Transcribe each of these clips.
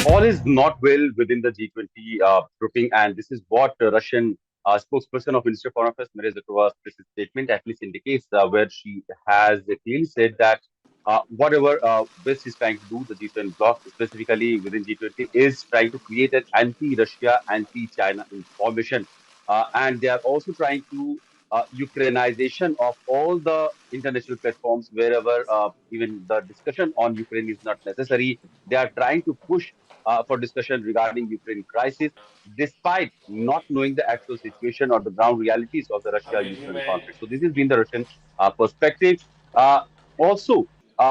All is not well within the G20 grouping, and this is what Russian spokesperson of Minister of Foreign Affairs, Maria Zakhara's statement at least indicates, where she has clearly said that whatever West is trying to do, the G20 bloc, specifically within G20, is trying to create an anti-Russia, anti-China information. And they are also trying to Ukrainization of all the international platforms wherever even the discussion on Ukraine is not necessary. They are trying to push for discussion regarding Ukraine crisis, despite not knowing the actual situation or the ground realities of the Russia-Ukraine conflict. So this has been the Russian perspective. Uh, Also,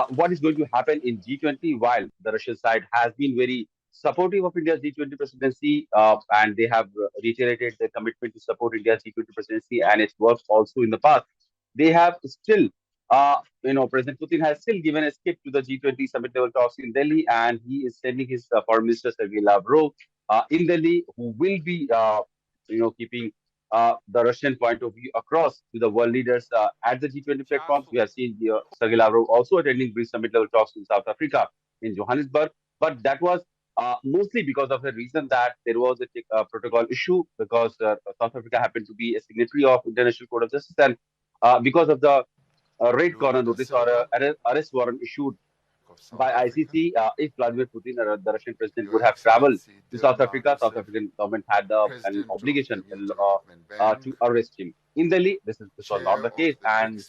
what is going to happen in G20? While the Russian side has been very supportive of India's G20 presidency, and they have reiterated their commitment to support India's G20 presidency and its work also in the past, they have still President Putin has still given a skip to the G20 summit level talks in Delhi, and he is sending his foreign minister Sergei Lavrov in Delhi, who will be, keeping the Russian point of view across to the world leaders at the G20 platforms. We have seen Sergei Lavrov also attending brief summit level talks in South Africa in Johannesburg, but that was mostly because of the reason that there was a protocol issue because South Africa happened to be a signatory of International Court of Justice, and because of the red corner notice or arrest warrant issued by ICC, if Vladimir Putin, the Russian president, would have traveled to South Africa, South African government had an obligation to arrest him. In Delhi, this was not the case, and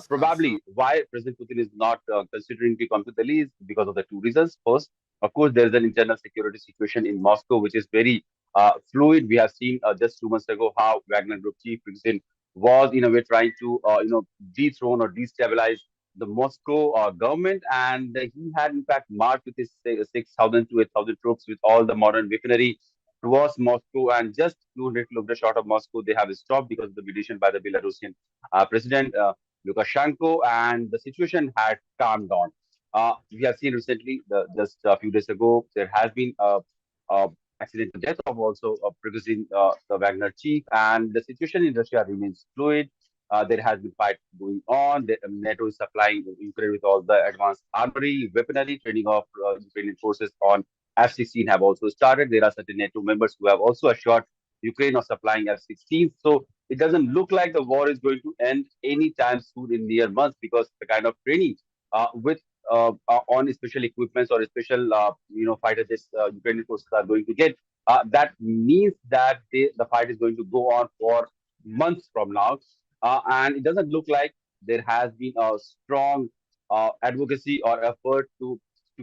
probably why President Putin is not considering to come to Delhi is because of the two reasons. First, of course, there is an internal security situation in Moscow which is very fluid. We have seen just 2 months ago how Wagner Group chief Prigozhin was in a way trying to dethrone or destabilize the Moscow government, and he had in fact marched with his 6,000 to 8,000 troops with all the modern weaponry towards Moscow, and just 200 kilometers short of Moscow, they have stopped because of the mediation by the Belarusian President Lukashenko, and the situation had calmed down. We have seen recently, just a few days ago, there has been a accidental death of also Prigozhin, the Wagner chief, and the situation in Russia remains fluid. There has been fight going on. NATO is supplying Ukraine with all the advanced armory, weaponry. Training of Ukrainian forces on F-16 have also started. There are certain NATO members who have also assured Ukraine of supplying F-16. So it doesn't look like the war is going to end anytime soon in near months, because the kind of training with on special equipments or special fighter jets Ukrainian forces are going to get. That means that the fight is going to go on for months from now, and it doesn't look like there has been a strong advocacy or effort to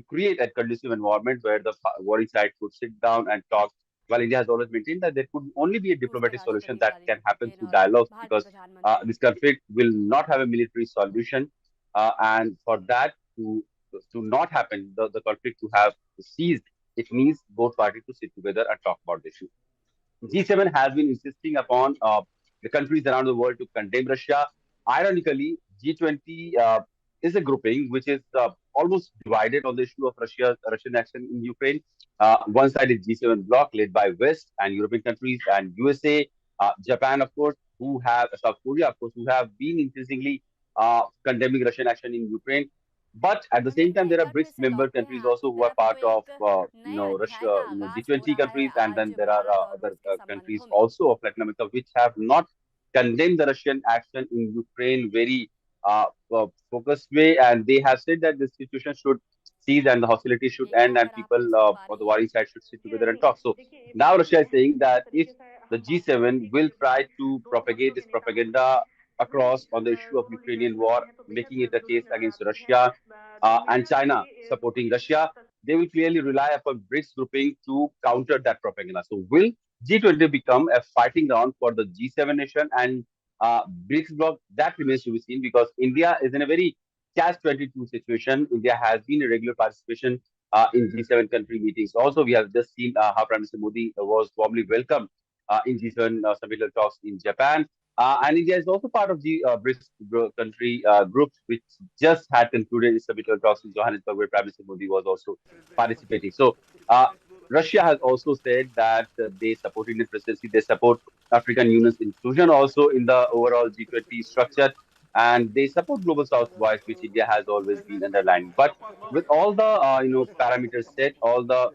create a conducive environment where the warring side could sit down and talk. While India has always maintained that there could only be a diplomatic solution that can happen through dialogues, because this conflict will not have a military solution, and for that to not happen, the conflict to have ceased, it needs both parties to sit together and talk about the issue. G7 has been insisting upon the countries around the world to condemn Russia. Ironically, G20 is a grouping which is almost divided on the issue of Russian action in Ukraine. One side is G7 bloc led by West and European countries and USA, Japan, of course, who have South Korea, of course, who have been increasingly condemning Russian action in Ukraine. But at the same time, there are BRICS member countries also who are part of, Russia, G20 countries, and then there are other countries also of Latin America which have not condemned the Russian action in Ukraine very focused way, and they have said that the situation should cease and the hostility should end, and people on the warring side should sit together and talk. So now Russia is saying that if the G7 will try to propagate this propaganda across on the issue of Ukrainian war, making it a case against Russia and China supporting Russia, they will clearly rely upon BRICS grouping to counter that propaganda. So will G20 become a fighting ground for the G7 nation and BRICS bloc? That remains to be seen, because India is in a very catch-22 situation. India has been a regular participation in G7 country meetings. Also, we have just seen how Prime Minister Modi was warmly welcomed in G7 summit talks in Japan. And India is also part of the BRICS country group, which just had concluded its summit talks in Johannesburg, where Prime Minister Modi was also participating. So, Russia has also said that they support Indian presidency, they support African Union's inclusion also in the overall G20 structure, and they support Global South voice, which India has always been underlining. But with all the parameters set, all the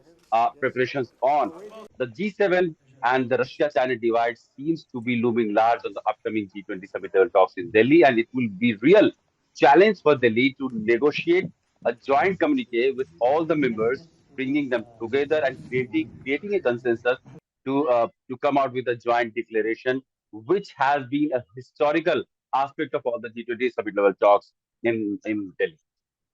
preparations on. The G7 and the Russia-China divide seems to be looming large on the upcoming G20 summit level talks in Delhi, and it will be real challenge for Delhi to negotiate a joint communique with all the members, bringing them together and creating a consensus to come out with a joint declaration, which has been a historical aspect of all the G20 summit level talks in Delhi.